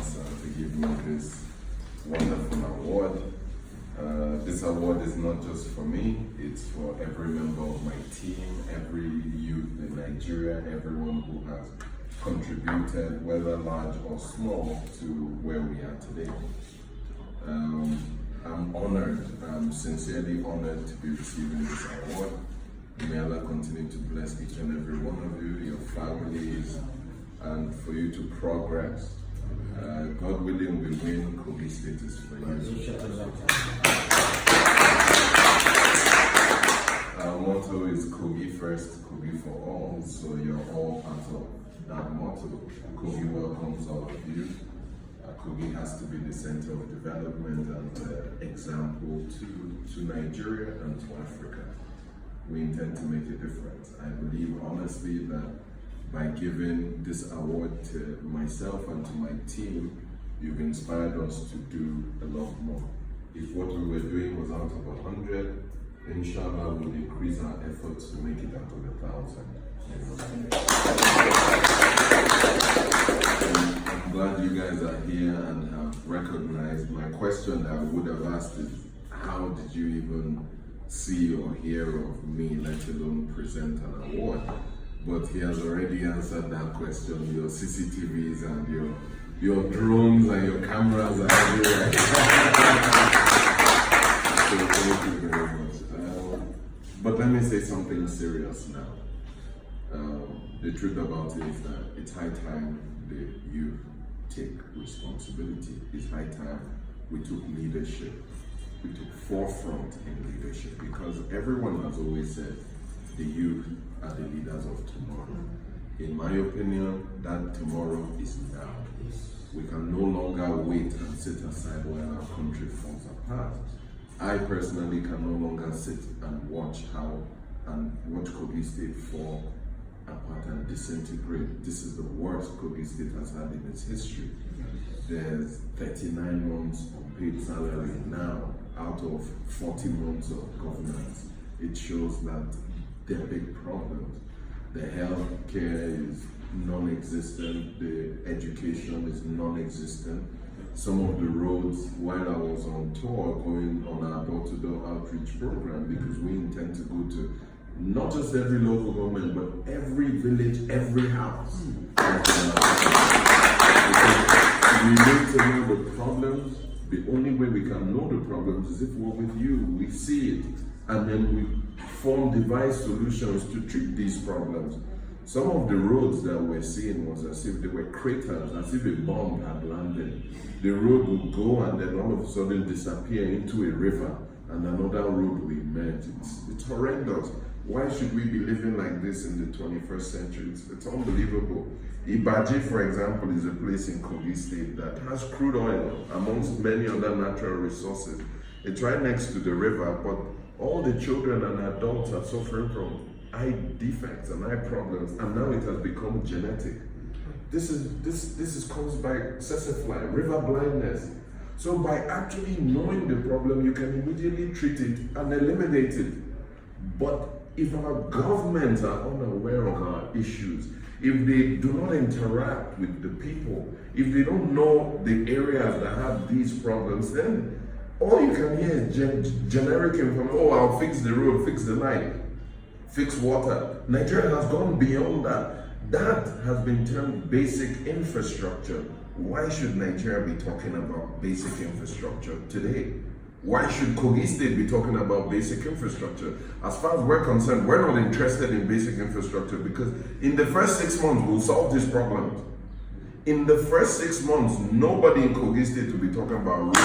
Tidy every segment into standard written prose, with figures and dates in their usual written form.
sponsor to give me this wonderful award. This award is not just for me, it's for every member of my team, every youth in Nigeria, everyone who has contributed, whether large or small, to where we are today. I'm honored, I'm sincerely honored to be receiving this award. May Allah continue to bless each and every one of you, your families, and for you to progress. God willing, we win Kogi status for you. Our motto is Kogi first, Kogi for all, so you're all part of that motto. Kogi welcomes all of you. Kogi has to be the center of development and example to Nigeria and to Africa. We intend to make a difference. I believe honestly that by giving this award to myself and to my team, you've inspired us to do a lot more. If what we were doing was out of 100, inshallah we'll increase our efforts to make it out of 1,000. I'm glad you guys are here and have recognized. My question that I would have asked is, how did you even see or hear of me, let alone present an award? But he has already answered that question. Your CCTVs and your drones and your cameras are everywhere. So thank you very much. But let me say something serious now. The truth about it is that it's high time the youth take responsibility. It's high time we took leadership. We took forefront in leadership, because everyone has always said the youth are the leaders of tomorrow. In my opinion, that tomorrow is now. We can no longer wait and sit aside while our country falls apart. I personally can no longer sit and watch Kogi State fall apart and disintegrate. This is the worst Kogi State has had in its history. There's 39 months unpaid salary now out of 40 months of governance. It shows that there are big problems. The health care is non-existent, the education is non-existent. Some of the roads, while I was on tour going on our door-to-door outreach program, because we intend to go to not just every local government, but every village, every house. We need to know the problems. The only way we can know the problems is if we're with you, we see it, and then we devise solutions to treat these problems. Some of the roads that we're seeing was as if they were craters, as if a bomb had landed. The road would go and then all of a sudden disappear into a river, and another road will emerge. It's horrendous. Why should we be living like this in the 21st century? It's unbelievable. Ibaji, for example, is a place in Kogi State that has crude oil amongst many other natural resources. It's right next to the river, but all the children and adults are suffering from eye defects and eye problems, and now it has become genetic. This is caused by sesefly, river blindness. So by actually knowing the problem, you can immediately treat it and eliminate it. But if our governments are unaware of our issues, if they do not interact with the people, if they don't know the areas that have these problems, then all you can hear is generic information. Oh, I'll fix the road, fix the light, fix water. Nigeria has gone beyond that. That has been termed basic infrastructure. Why should Nigeria be talking about basic infrastructure today? Why should Kogi State be talking about basic infrastructure? As far as we're concerned, we're not interested in basic infrastructure, because in the first 6 months, we'll solve these problems. In the first 6 months, nobody in Kogi State will be talking about roads.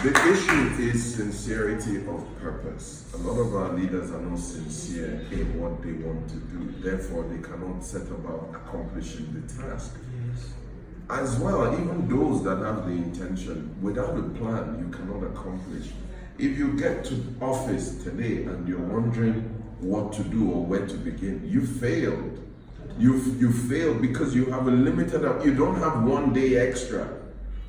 The issue is sincerity of purpose. A lot of our leaders are not sincere in what they want to do. Therefore, they cannot set about accomplishing the task. As well, even those that have the intention, without a plan, you cannot accomplish. If you get to office today and you're wondering what to do or where to begin, you failed. You failed because you have a limited, you don't have 1 day extra.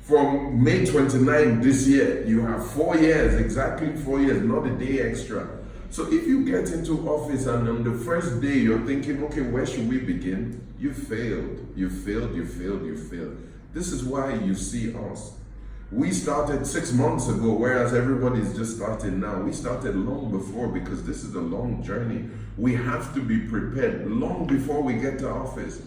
From May 29 this year, you have 4 years, exactly 4 years, not a day extra. So if you get into office and on the first day you're thinking, okay, where should we begin? You failed. You failed, you failed, you failed. This is why you see us. We started 6 months ago, whereas everybody's just starting now. We started long before because this is a long journey. We have to be prepared long before we get to office.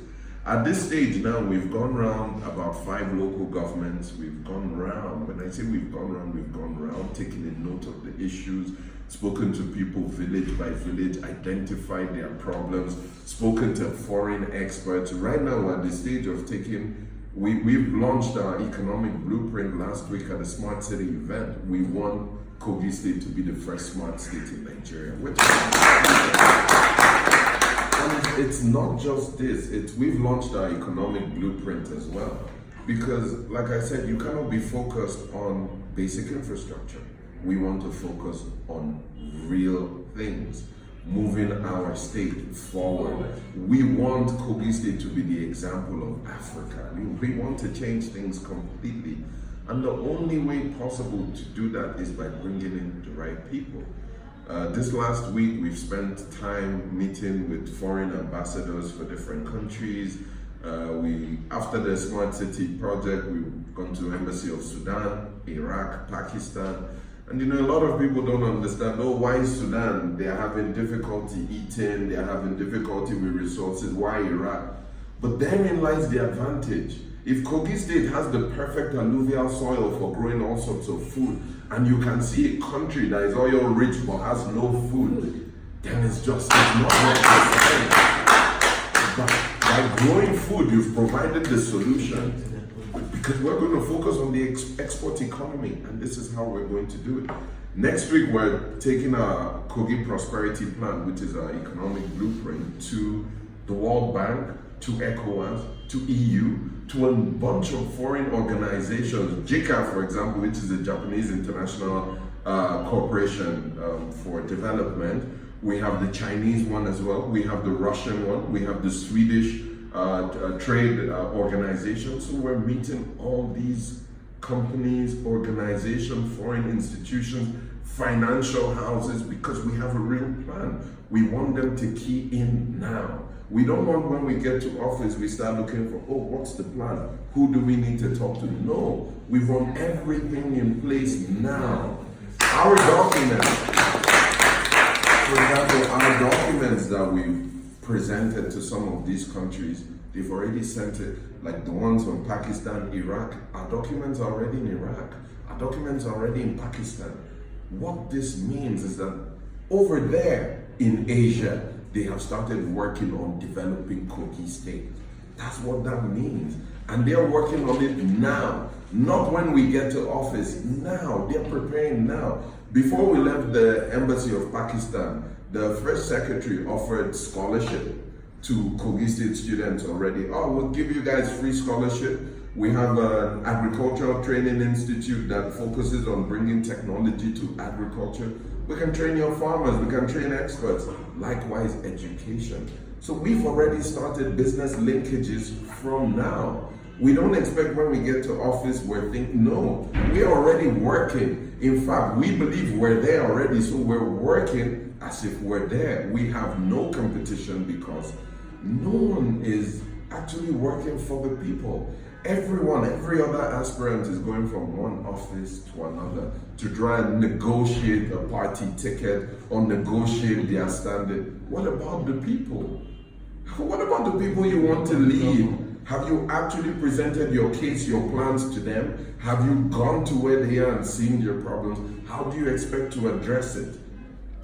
At this stage now, we've gone around about 5 local governments. We've gone around, when I say we've gone around, taking a note of the issues, spoken to people village by village, identified their problems, spoken to foreign experts. Right now, we're at the stage of we've launched our economic blueprint last week at the Smart City event. We want Kogi State to be the first smart state in Nigeria. And it's not just this, we've launched our economic blueprint as well. Because, like I said, you cannot be focused on basic infrastructure. We want to focus on real things, moving our state forward. We want Kogi State to be the example of Africa. We want to change things completely. And the only way possible to do that is by bringing in the right people. This last week, we've spent time meeting with foreign ambassadors for different countries. After the Smart City project, we've gone to Embassy of Sudan, Iraq, Pakistan. And a lot of people don't understand, why Sudan? They're having difficulty eating, they're having difficulty with resources, why Iraq? But therein lies the advantage. If Kogi State has the perfect alluvial soil for growing all sorts of food, and you can see a country that is oil rich but has no food, then it's not necessary. But by growing food, you've provided the solution. Because we're going to focus on the export economy, and this is how we're going to do it. Next week, we're taking our Kogi Prosperity Plan, which is our economic blueprint, to the World Bank, to ECOWAS, to EU, to a bunch of foreign organizations. JICA, for example, which is a Japanese International Corporation for Development. We have the Chinese one as well. We have the Russian one. We have the Swedish trade organization. So we're meeting all these companies, organizations, foreign institutions, financial houses, because we have a real plan. We want them to key in now. We don't want when we get to office, we start looking for, what's the plan? Who do we need to talk to? No, we want everything in place now. Our documents, for example, our documents that we've presented to some of these countries, they've already sent it, like the ones from Pakistan, Iraq. Our documents are already in Iraq. Our documents are already in Pakistan. What this means is that over there in Asia, they have started working on developing Kogi State. That's what that means. And they're working on it now, not when we get to office. Now, they're preparing now. Before we left the Embassy of Pakistan, the First Secretary offered scholarship to Kogi State students already. We'll give you guys free scholarship. We have an agricultural training institute that focuses on bringing technology to agriculture. We can train your farmers, we can train experts. Likewise, education. So we've already started business linkages from now. We don't expect when we get to office, no, we're already working. In fact, we believe we're there already, so we're working as if we're there. We have no competition because no one is actually working for the people. Every other aspirant is going from one office to another to try and negotiate a party ticket or negotiate their standing. What about the people? What about the people you want to lead? Have you actually presented your case, your plans to them? Have you gone to where they are and seen their problems? How do you expect to address it?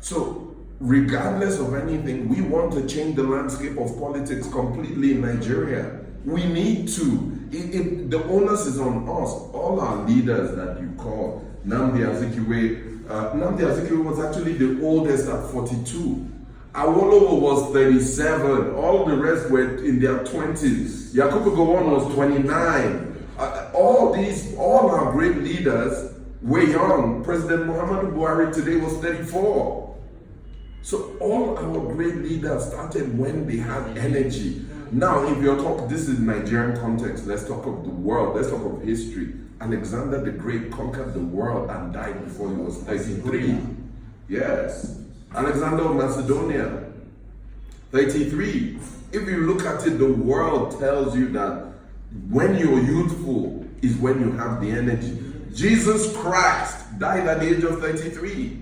So, regardless of anything, we want to change the landscape of politics completely in Nigeria. We need to. The onus is on us. All our leaders that you call, Nnamdi Azikiwe was actually the oldest at 42. Awolowo was 37. All the rest were in their 20s. Yakubu Gowon was 29. All our great leaders were young. President Muhammadu Buhari today was 34. So all our great leaders started when they had energy. Now, if you're talking, this is Nigerian context, let's talk of the world, let's talk of history. Alexander the Great conquered the world and died before he was 33. Yes. Alexander of Macedonia, 33. If you look at it, the world tells you that when you're youthful is when you have the energy. Jesus Christ died at the age of 33.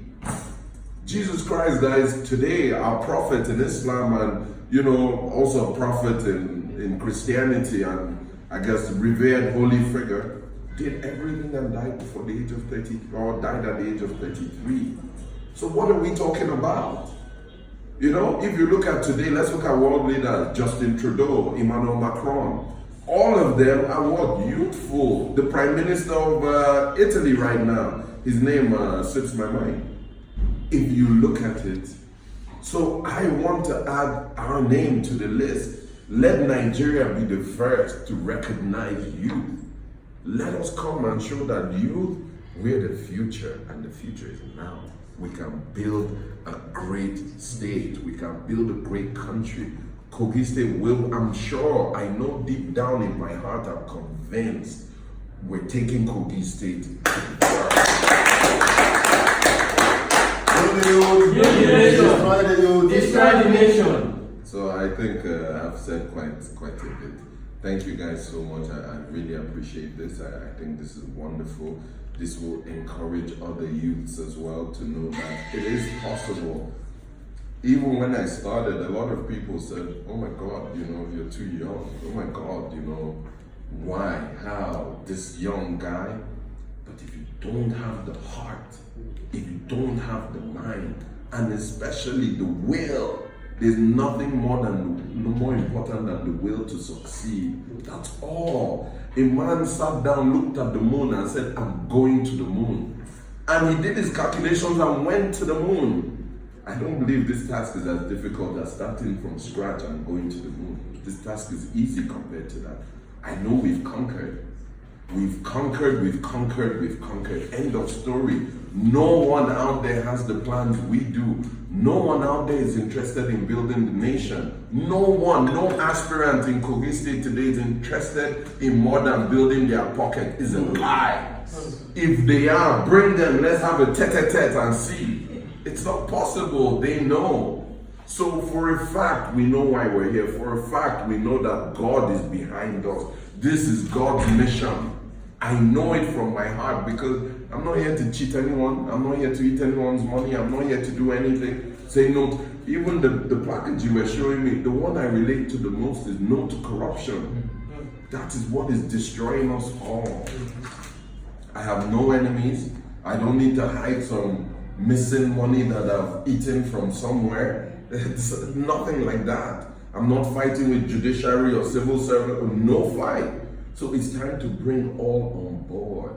Jesus Christ, guys, today our prophet in Islam and also a prophet in Christianity and I guess revered holy figure, did everything and died before the age of 30 or died at the age of 33. So what are we talking about? If you look at today, let's look at world leaders, Justin Trudeau, Emmanuel Macron. All of them are what? Youthful. The Prime Minister of Italy right now, his name slips my mind. If you look at it, so I want to add our name to the list. Let Nigeria be the first to recognize youth. Let us come and show that youth, we're the future, and the future is now. We can build a great state. We can build a great country. Kogi State will, I'm sure, I know deep down in my heart, I'm convinced we're taking Kogi State to the world. Destroy the nation. So I think I've said quite a bit. Thank you guys so much. I really appreciate this. I think this is wonderful. This will encourage other youths as well to know that it is possible. Even when I started, a lot of people said, oh my God, you're too young. Oh my God, why, how, this young guy? But if you don't have the heart, if you don't have the mind, and especially the will, there's nothing more important than the will to succeed. That's all. A man sat down, looked at the moon and said, I'm going to the moon. And he did his calculations and went to the moon. I don't believe this task is as difficult as starting from scratch and going to the moon. This task is easy compared to that. I know we've conquered. We've conquered. End of story. No one out there has the plans we do. No one out there is interested in building the nation. No aspirant in Kogi State today is interested in more than building their pocket. Is a lie. If they are, bring them. Let's have a tete-a-tete and see. It's not possible. They know. So for a fact, we know why we're here. For a fact, we know that God is behind us. This is God's mission. I know it from my heart because I'm not here to cheat anyone. I'm not here to eat anyone's money. I'm not here to do anything. Say no. Even the package you were showing me, the one I relate to the most is no to corruption. That is what is destroying us all. I have no enemies. I don't need to hide some missing money that I've eaten from somewhere. It's nothing like that. I'm not fighting with judiciary or civil servant. No fight. So it's time to bring all on board.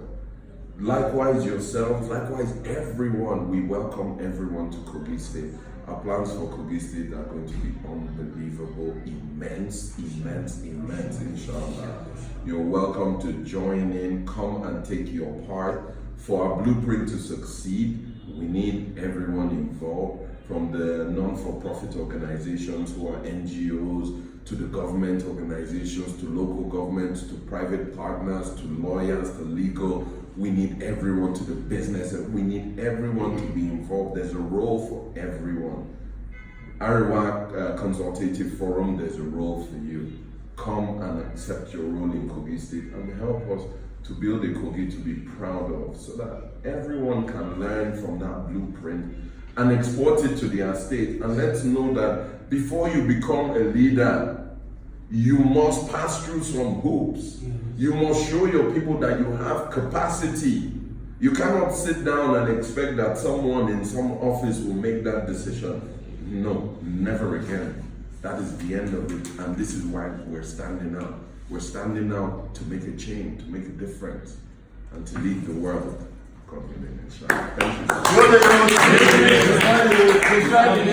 Likewise yourselves, likewise everyone. We welcome everyone to Kogi State. Our plans for Kogi State are going to be unbelievable, immense, inshallah. You're welcome to join in, come and take your part. For our blueprint to succeed, we need everyone involved, from the non-for-profit organizations who are NGOs, to the government organizations, to local governments, to private partners, to lawyers, to legal. We need everyone, to the business, and we need everyone to be involved. There's a role for everyone. Arewa Consultative Forum, there's a role for you. Come and accept your role in Kogi State and help us to build a Kogi to be proud of, so that everyone can learn from that blueprint and export it to their state. And let's know that before you become a leader, you must pass through some hoops. You must show your people that you have capacity. You cannot sit down and expect that someone in some office will make that decision. No, never again. That is the end of it. And this is why we're standing out. We're standing out to make a change, to make a difference, and to lead the world. God willing, inshallah. Thank you.